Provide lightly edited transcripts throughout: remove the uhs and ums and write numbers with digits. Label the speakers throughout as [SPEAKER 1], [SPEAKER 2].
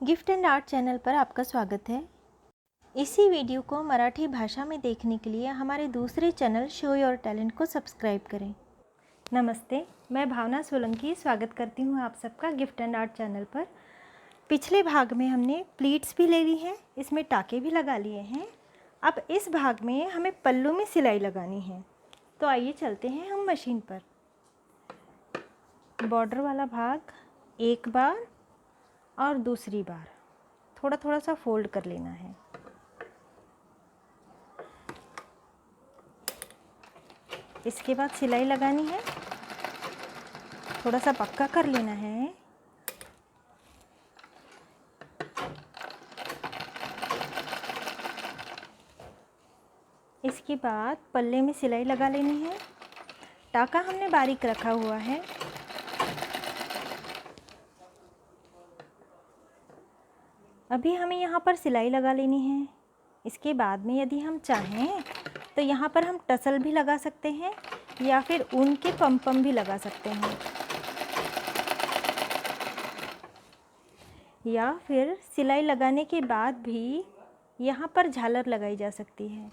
[SPEAKER 1] Gift and art channel पर आपका स्वागत है। इसी वीडियो को मराठी भाषा में देखने के लिए हमारे दूसरे चैनल शो योर टैलेंट को सब्सक्राइब करें। नमस्ते, मैं भावना सोलंकी स्वागत करती हूँ आप सबका गिफ्ट एंड आर्ट चैनल पर। पिछले भाग में हमने प्लीट्स भी ले ली हैं, इसमें टाके भी लगा लिए हैं। अब इस भाग में हमें पल्लू में सिलाई लगानी है, तो आइए चलते हैं हम मशीन पर। बॉर्डर वाला भाग एक बार और दूसरी बार थोड़ा थोड़ा सा फोल्ड कर लेना है। इसके बाद सिलाई लगानी है, थोड़ा सा पक्का कर लेना है। इसके बाद पल्ले में सिलाई लगा लेनी है। टाका हमने बारीक रखा हुआ है। अभी हमें यहाँ पर सिलाई लगा लेनी है। इसके बाद में यदि हम चाहें तो यहाँ पर हम टसल भी लगा सकते हैं या फिर ऊन के पम भी लगा सकते हैं, या फिर सिलाई लगाने के बाद भी यहाँ पर झालर लगाई जा सकती है।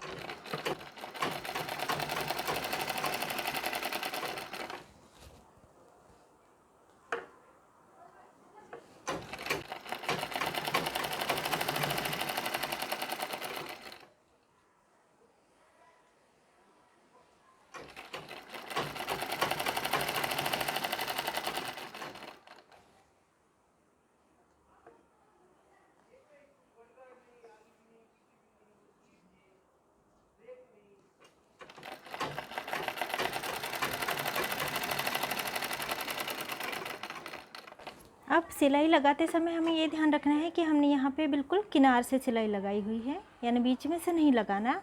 [SPEAKER 1] अब सिलाई लगाते समय हमें ये ध्यान रखना है कि हमने यहाँ पे बिल्कुल किनार से सिलाई लगाई हुई है, यानी बीच में से नहीं लगाना।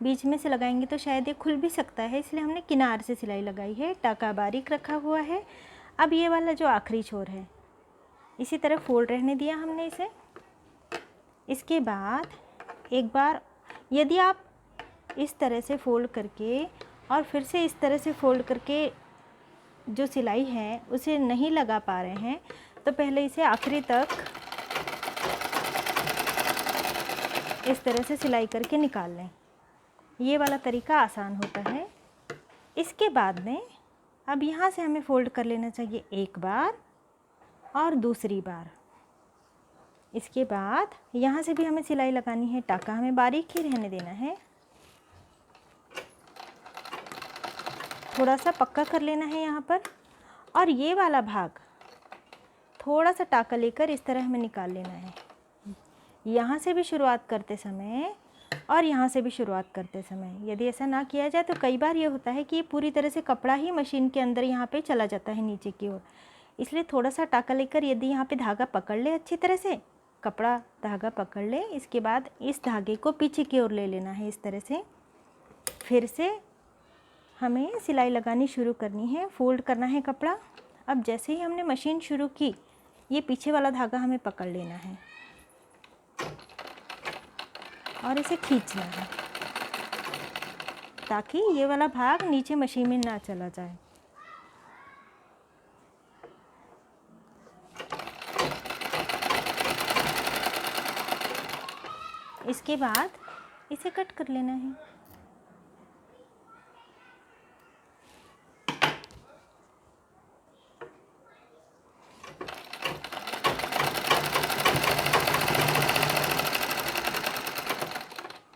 [SPEAKER 1] बीच में से लगाएंगे तो शायद ये खुल भी सकता है, इसलिए हमने किनार से सिलाई लगाई है। टाका बारीक रखा हुआ है। अब ये वाला जो आखिरी छोर है, इसी तरह फोल्ड रहने दिया हमने इसे। इसके बाद एक बार यदि आप इस तरह से फोल्ड करके और फिर से इस तरह से फोल्ड करके जो सिलाई है उसे नहीं लगा पा रहे हैं, तो पहले इसे आखिरी तक इस तरह से सिलाई करके निकाल लें। ये वाला तरीका आसान होता है। इसके बाद में अब यहाँ से हमें फोल्ड कर लेना चाहिए एक बार और दूसरी बार। इसके बाद यहाँ से भी हमें सिलाई लगानी है। टाका हमें बारीक ही रहने देना है, थोड़ा सा पक्का कर लेना है यहाँ पर। और ये वाला भाग थोड़ा सा टाका लेकर इस तरह हमें निकाल लेना है। यहाँ से भी शुरुआत करते समय और यहाँ से भी शुरुआत करते समय यदि ऐसा ना किया जाए तो कई बार ये होता है कि ये पूरी तरह से कपड़ा ही मशीन के अंदर यहाँ पे चला जाता है नीचे की ओर। इसलिए थोड़ा सा टाका लेकर यदि यहाँ पे धागा पकड़ ले, अच्छी तरह से कपड़ा धागा पकड़ ले, इसके बाद इस धागे को पीछे की ओर ले लेना है। इस तरह से फिर से हमें सिलाई लगानी शुरू करनी है, फोल्ड करना है कपड़ा। अब जैसे ही हमने मशीन शुरू की, ये पीछे वाला धागा हमें पकड़ लेना है और इसे खींचना है ताकि ये वाला भाग नीचे मशीन में ना चला जाए। इसके बाद इसे कट कर लेना है।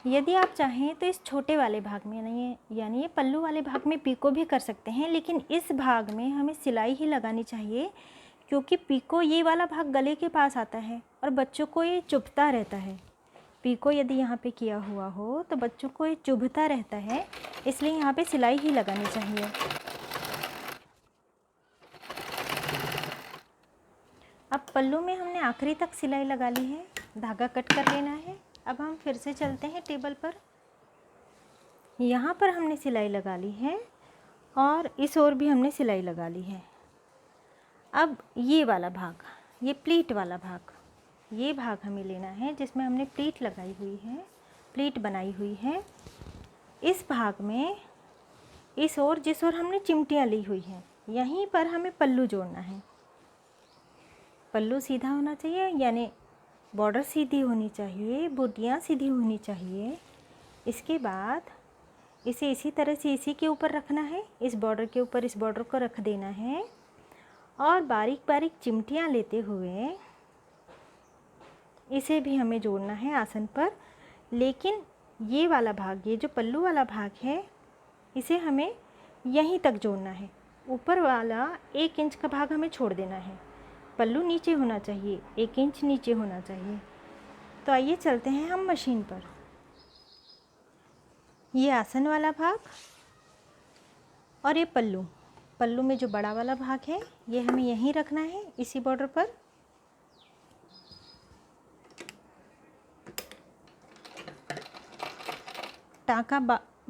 [SPEAKER 1] यदि आप चाहें तो इस छोटे वाले भाग में यानी ये पल्लू वाले भाग में पीको भी कर सकते हैं, लेकिन इस भाग में हमें सिलाई ही लगानी चाहिए, क्योंकि पीको ये वाला भाग गले के पास आता है और बच्चों को ये चुभता रहता है। पीको यदि यहाँ पे किया हुआ हो तो बच्चों को ये चुभता रहता है, इसलिए यहाँ पे सिलाई ही लगानी चाहिए। अब पल्लू में हमने आखिरी तक सिलाई लगा ली है, धागा कट कर लेना है। अब हम फिर से चलते हैं टेबल पर। यहाँ पर हमने सिलाई लगा ली है और इस ओर भी हमने सिलाई लगा ली है। अब ये वाला भाग, ये प्लीट वाला भाग, ये भाग हमें लेना है जिसमें हमने प्लीट लगाई हुई है, प्लीट बनाई हुई है। इस भाग में इस ओर जिस ओर हमने चिमटियाँ ली हुई हैं, यहीं पर हमें पल्लू जोड़ना है। पल्लू सीधा होना चाहिए, यानी बॉर्डर सीधी होनी चाहिए, बूटियाँ सीधी होनी चाहिए। इसके बाद इसे इसी तरह से इसी के ऊपर रखना है, इस बॉर्डर के ऊपर इस बॉर्डर को रख देना है और बारीक बारीक चिमटियाँ लेते हुए इसे भी हमें जोड़ना है आसन पर। लेकिन ये वाला भाग, ये जो पल्लू वाला भाग है, इसे हमें यहीं तक जोड़ना है। ऊपर वाला 1 इंच का भाग हमें छोड़ देना है। पल्लू नीचे होना चाहिए, 1 इंच नीचे होना चाहिए। तो आइए चलते हैं हम मशीन पर। ये आसन वाला भाग और ये पल्लू, पल्लू में जो बड़ा वाला भाग है ये हमें यहीं रखना है, इसी बॉर्डर पर। टाँका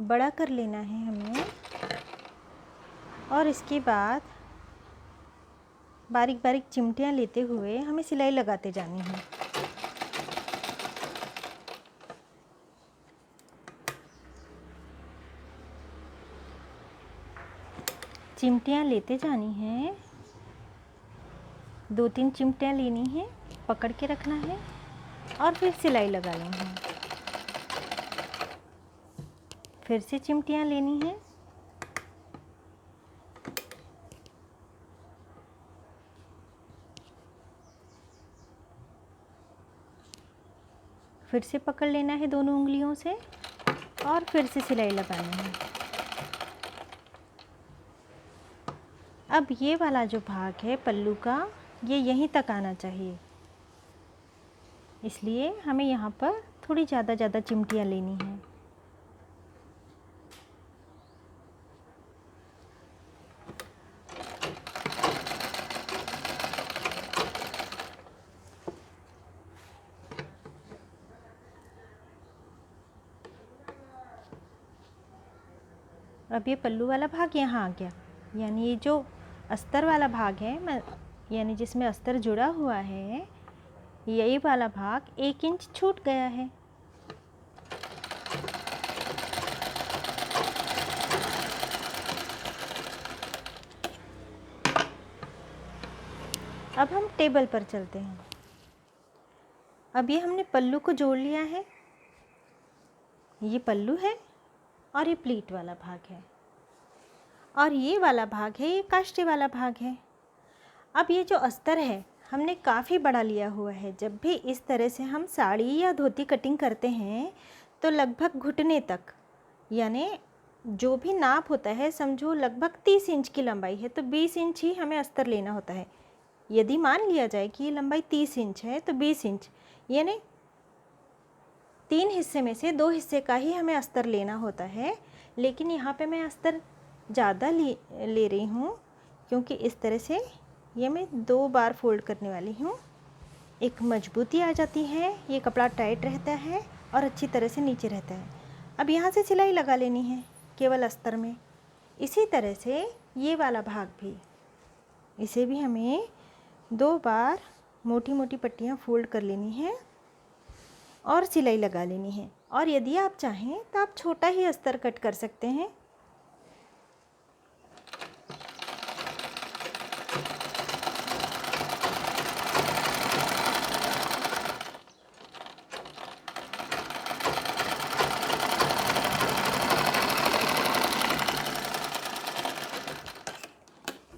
[SPEAKER 1] बड़ा कर लेना है हमें और इसके बाद बारीक बारीक चिमटियाँ लेते हुए हमें सिलाई लगाते जानी है। चिमटियाँ लेते जानी हैं, 2-3 चिमटियाँ लेनी है, पकड़ के रखना है और फिर सिलाई लगा लेनी है। फिर से चिमटियाँ लेनी है, फिर से पकड़ लेना है दोनों उंगलियों से और फिर से सिलाई लगानी है। अब ये वाला जो भाग है पल्लू का, ये यहीं तक आना चाहिए, इसलिए हमें यहाँ पर थोड़ी ज़्यादा चिमटियाँ लेनी हैं। अब ये पल्लू वाला भाग यहाँ आ गया, यानी ये जो अस्तर वाला भाग है, यानी जिसमें अस्तर जुड़ा हुआ है, यही वाला भाग 1 इंच छूट गया है। अब हम टेबल पर चलते हैं। अब ये हमने पल्लू को जोड़ लिया है, ये पल्लू है और ये प्लीट वाला भाग है और ये वाला भाग है, ये काष्ठे वाला भाग है। अब ये जो अस्तर है हमने काफ़ी बड़ा लिया हुआ है। जब भी इस तरह से हम साड़ी या धोती कटिंग करते हैं तो लगभग घुटने तक, यानी जो भी नाप होता है, समझो लगभग 30 इंच की लंबाई है तो 20 इंच ही हमें अस्तर लेना होता है। यदि मान लिया जाए कि ये लंबाई 30 इंच है तो 20 इंच, यानी 3 हिस्से में से 2 हिस्से का ही हमें अस्तर लेना होता है। लेकिन यहाँ पे मैं अस्तर ज़्यादा ले रही हूँ क्योंकि इस तरह से ये मैं 2 बार फोल्ड करने वाली हूँ। एक मजबूती आ जाती है, ये कपड़ा टाइट रहता है और अच्छी तरह से नीचे रहता है। अब यहाँ से सिलाई लगा लेनी है केवल अस्तर में। इसी तरह से ये वाला भाग भी, इसे भी हमें 2 बार मोटी मोटी पट्टियाँ फोल्ड कर लेनी है और सिलाई लगा लेनी है। और यदि आप चाहें तो आप छोटा ही अस्तर कट कर सकते हैं।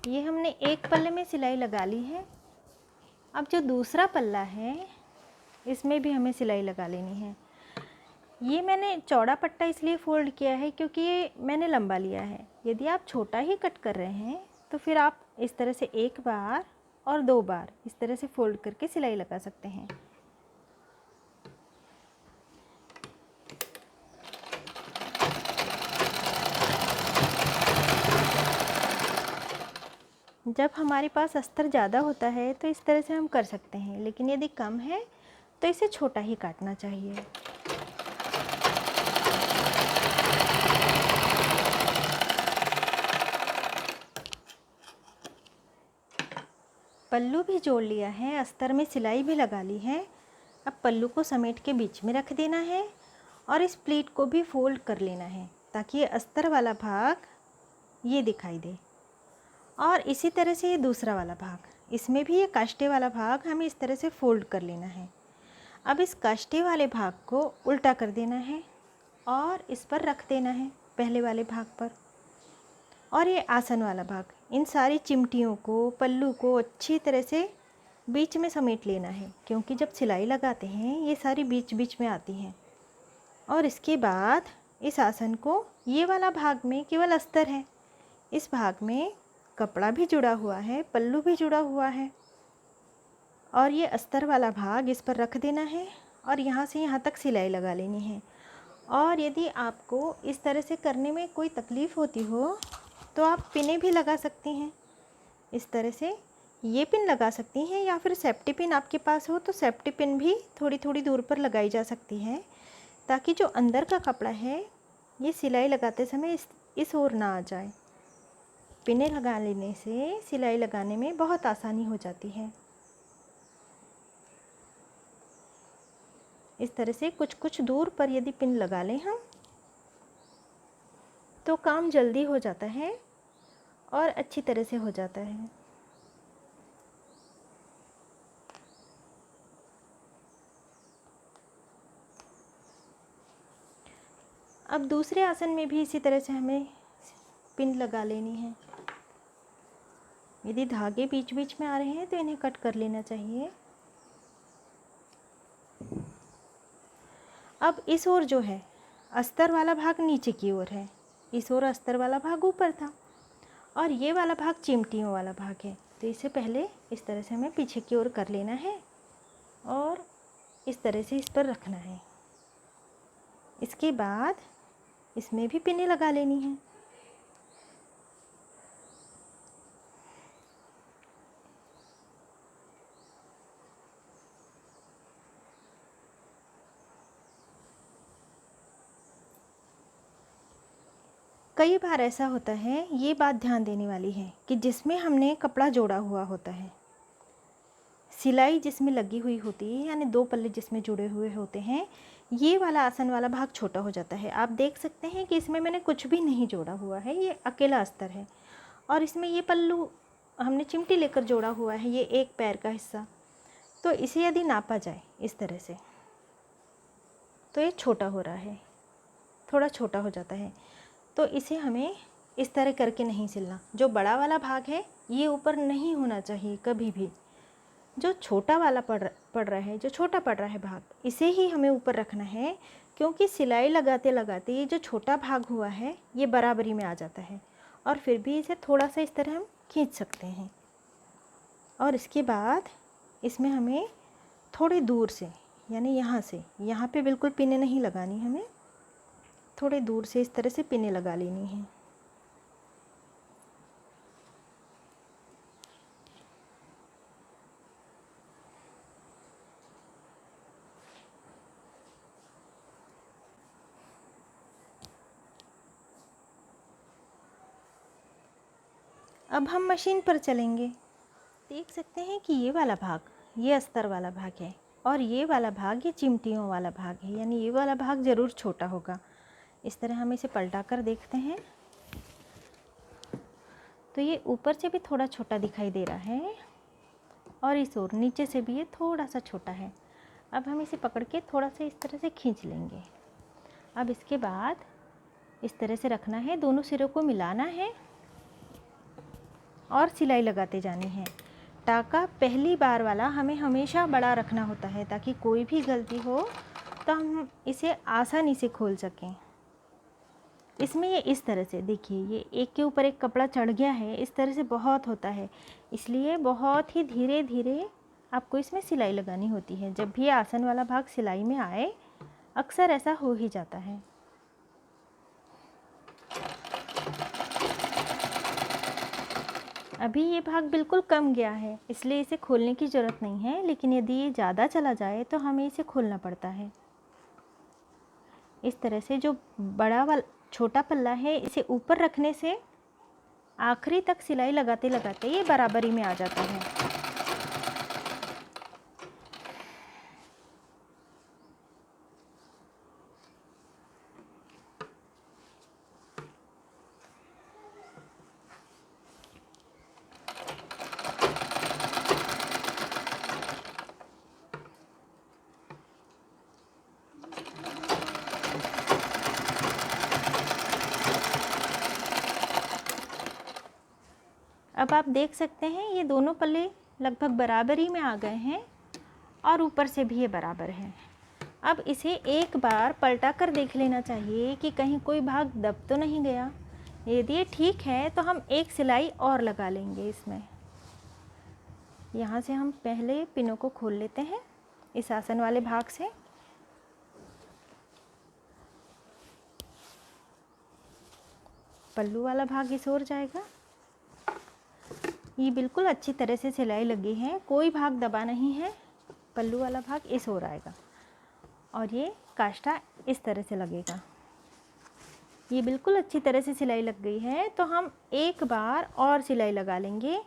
[SPEAKER 1] ये हमने एक पल्ले में सिलाई लगा ली है। अब जो दूसरा पल्ला है इसमें भी हमें सिलाई लगा लेनी है। ये मैंने चौड़ा पट्टा इसलिए फ़ोल्ड किया है क्योंकि ये मैंने लंबा लिया है। यदि आप छोटा ही कट कर रहे हैं तो फिर आप इस तरह से 1 बार और 2 बार इस तरह से फ़ोल्ड करके सिलाई लगा सकते हैं। जब हमारे पास अस्तर ज़्यादा होता है तो इस तरह से हम कर सकते हैं, लेकिन यदि कम है तो इसे छोटा ही काटना चाहिए। पल्लू भी जोड़ लिया है, अस्तर में सिलाई भी लगा ली है। अब पल्लू को समेट के बीच में रख देना है और इस प्लीट को भी फोल्ड कर लेना है ताकि ये अस्तर वाला भाग ये दिखाई दे। और इसी तरह से ये दूसरा वाला भाग, इसमें भी ये काष्ठे वाला भाग हमें इस तरह से फोल्ड कर लेना है। अब इस काष्ठे वाले भाग को उल्टा कर देना है और इस पर रख देना है पहले वाले भाग पर। और ये आसन वाला भाग, इन सारी चिमटियों को, पल्लू को अच्छी तरह से बीच में समेट लेना है, क्योंकि जब सिलाई लगाते हैं ये सारी बीच बीच में आती हैं। और इसके बाद इस आसन को, ये वाला भाग में केवल अस्तर है, इस भाग में कपड़ा भी जुड़ा हुआ है, पल्लू भी जुड़ा हुआ है, और ये अस्तर वाला भाग इस पर रख देना है और यहाँ से यहाँ तक सिलाई लगा लेनी है। और यदि आपको इस तरह से करने में कोई तकलीफ़ होती हो तो आप पिनें भी लगा सकती हैं। इस तरह से ये पिन लगा सकती हैं, या फिर सेफ्टी पिन आपके पास हो तो सेफ्टी पिन भी थोड़ी थोड़ी दूर पर लगाई जा सकती है, ताकि जो अंदर का कपड़ा है ये सिलाई लगाते समय इस ओर ना आ जाए। पिनें लगा लेने से सिलाई लगाने में बहुत आसानी हो जाती है। इस तरह से कुछ कुछ दूर पर यदि पिन लगा लें हम, तो काम जल्दी हो जाता है और अच्छी तरह से हो जाता है। अब दूसरे आसन में भी इसी तरह से हमें पिन लगा लेनी है। यदि धागे बीच बीच में आ रहे हैं तो इन्हें कट कर लेना चाहिए। अब इस ओर जो है अस्तर वाला भाग नीचे की ओर है, इस ओर अस्तर वाला भाग ऊपर था, और ये वाला भाग चिमटियों वाला भाग है। तो इसे पहले इस तरह से हमें पीछे की ओर कर लेना है और इस तरह से इस पर रखना है। इसके बाद इसमें भी पिनें लगा लेनी है। कई बार ऐसा होता है, ये बात ध्यान देने वाली है, कि जिसमें हमने कपड़ा जोड़ा हुआ होता है, सिलाई जिसमें लगी हुई होती है, यानी 2 पल्ले जिसमें जुड़े हुए होते हैं, ये वाला आसन वाला भाग छोटा हो जाता है। आप देख सकते हैं कि इसमें मैंने कुछ भी नहीं जोड़ा हुआ है, ये अकेला अस्तर है, और इसमें ये पल्लू हमने चिमटी लेकर जोड़ा हुआ है, ये एक पैर का हिस्सा। तो इसे यदि नापा जाए इस तरह से तो ये छोटा हो रहा है, थोड़ा छोटा हो जाता है। तो इसे हमें इस तरह करके नहीं सिलना। जो बड़ा वाला भाग है ये ऊपर नहीं होना चाहिए कभी भी। जो छोटा वाला पड़ रहा है, जो छोटा पड़ रहा है भाग, इसे ही हमें ऊपर रखना है, क्योंकि सिलाई लगाते लगाते ये जो छोटा भाग हुआ है ये बराबरी में आ जाता है, और फिर भी इसे थोड़ा सा इस तरह हम खींच सकते हैं। और इसके बाद इसमें हमें थोड़ी दूर से, यानी यहाँ से, यहाँ पे बिल्कुल पिनें नहीं लगानी, हमें थोड़े दूर से इस तरह से पिनें लगा लेनी है। अब हम मशीन पर चलेंगे। देख सकते हैं कि ये वाला भाग, ये अस्तर वाला भाग है, और ये वाला भाग ये चिमटियों वाला भाग है, यानी ये वाला भाग ज़रूर छोटा होगा। इस तरह हम इसे पलटा कर देखते हैं तो ये ऊपर से भी थोड़ा छोटा दिखाई दे रहा है, और इस ओर नीचे से भी ये थोड़ा सा छोटा है। अब हम इसे पकड़ के थोड़ा सा इस तरह से खींच लेंगे। अब इसके बाद इस तरह से रखना है, दोनों सिरों को मिलाना है और सिलाई लगाते जानी है। टाका पहली बार वाला हमें हमेशा बड़ा रखना होता है, ताकि कोई भी गलती हो तो हम इसे आसानी से खोल सकें। इसमें ये इस तरह से देखिए, ये एक के ऊपर एक कपड़ा चढ़ गया है, इस तरह से बहुत होता है, इसलिए बहुत ही धीरे धीरे आपको इसमें सिलाई लगानी होती है। जब भी आसन वाला भाग सिलाई में आए, अक्सर ऐसा हो ही जाता है। अभी ये भाग बिल्कुल कम गया है, इसलिए इसे खोलने की ज़रूरत नहीं है, लेकिन यदि ये ज़्यादा चला जाए तो हमें इसे खोलना पड़ता है। इस तरह से जो बड़ा वाला छोटा पल्ला है, इसे ऊपर रखने से आखिरी तक सिलाई लगाते लगाते ये बराबरी में आ जाता है। अब आप देख सकते हैं ये दोनों पल्ले लगभग बराबरी में आ गए हैं और ऊपर से भी ये बराबर है। अब इसे एक बार पलटा कर देख लेना चाहिए कि कहीं कोई भाग दब तो नहीं गया। यदि ये ठीक है तो हम एक सिलाई और लगा लेंगे इसमें। यहाँ से हम पहले पिनों को खोल लेते हैं इस आसन वाले भाग से। पल्लू वाला भाग इस ओर जाएगा। ये बिल्कुल अच्छी तरह से सिलाई लगी है, कोई भाग दबा नहीं है। पल्लू वाला भाग इस ओर आएगा और ये काष्ठा इस तरह से लगेगा। ये बिल्कुल अच्छी तरह से सिलाई लग गई है, तो हम एक बार और सिलाई लगा लेंगे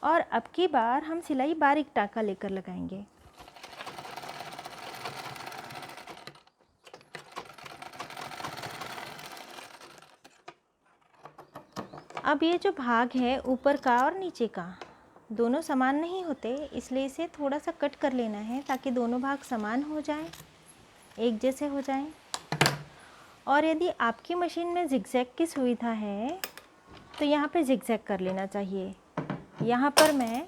[SPEAKER 1] और अब की बार हम सिलाई बारीक टाँका लेकर लगाएंगे। अब ये जो भाग है ऊपर का और नीचे का दोनों समान नहीं होते, इसलिए इसे थोड़ा सा कट कर लेना है ताकि दोनों भाग समान हो जाएं, एक जैसे हो जाएं। और यदि आपकी मशीन में जिगजैग की सुविधा है तो यहाँ पे जिगजैग कर लेना चाहिए। यहाँ पर मैं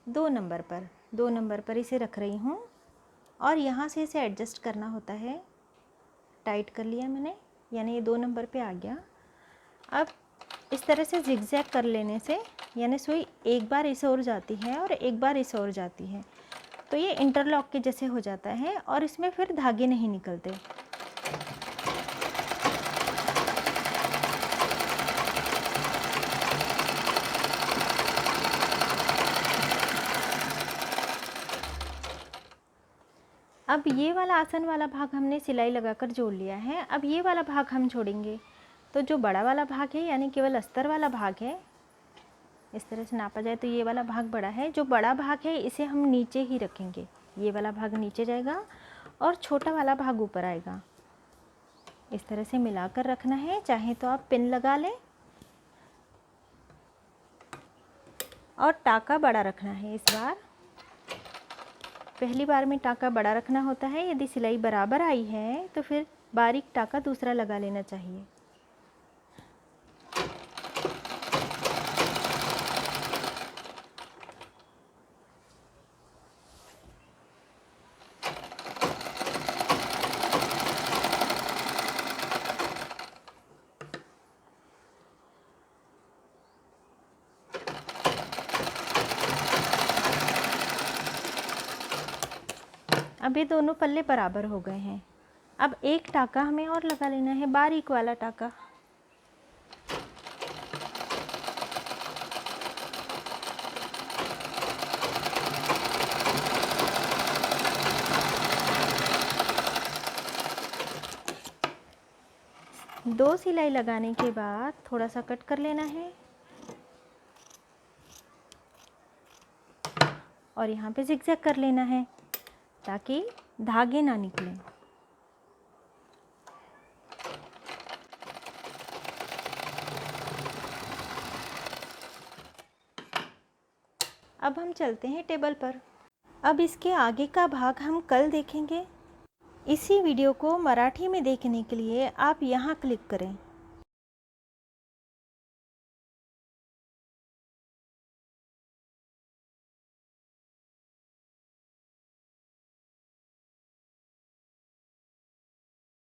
[SPEAKER 1] 2 नंबर पर इसे रख रही हूँ और यहाँ से इसे एडजस्ट करना होता है। टाइट कर लिया मैंने, यानी ये 2 नंबर पे आ गया। अब इस तरह से जिगजैग कर लेने से यानी सुई एक बार इस ओर जाती है और एक बार इस ओर जाती है, तो ये इंटरलॉक के जैसे हो जाता है और इसमें फिर धागे नहीं निकलते। अब ये वाला आसन वाला भाग हमने सिलाई लगाकर जोड़ लिया है। अब ये वाला भाग हम छोड़ेंगे, तो जो बड़ा वाला भाग है यानी केवल अस्तर वाला भाग है, इस तरह से नापा जाए तो ये वाला भाग बड़ा है। जो बड़ा भाग है इसे हम नीचे ही रखेंगे, ये वाला भाग नीचे जाएगा और छोटा वाला भाग ऊपर आएगा। इस तरह से मिलाकर रखना है। चाहे तो आप पिन लगा लें और टाँका बड़ा रखना है। इस बार पहली बार में टाँका बड़ा रखना होता है। यदि सिलाई बराबर आई है तो फिर बारीक टाँका दूसरा लगा लेना चाहिए। अब ये दोनों पल्ले बराबर हो गए हैं। अब एक टाँका हमें और लगा लेना है, बारीक वाला टाँका। दो सिलाई लगाने के बाद थोड़ा सा कट कर लेना है और यहाँ पे जिगजैग कर लेना है ताकि धागे ना निकलें। अब हम चलते हैं टेबल पर। अब इसके आगे का भाग हम कल देखेंगे। इसी वीडियो को मराठी में देखने के लिए आप यहाँ क्लिक करें।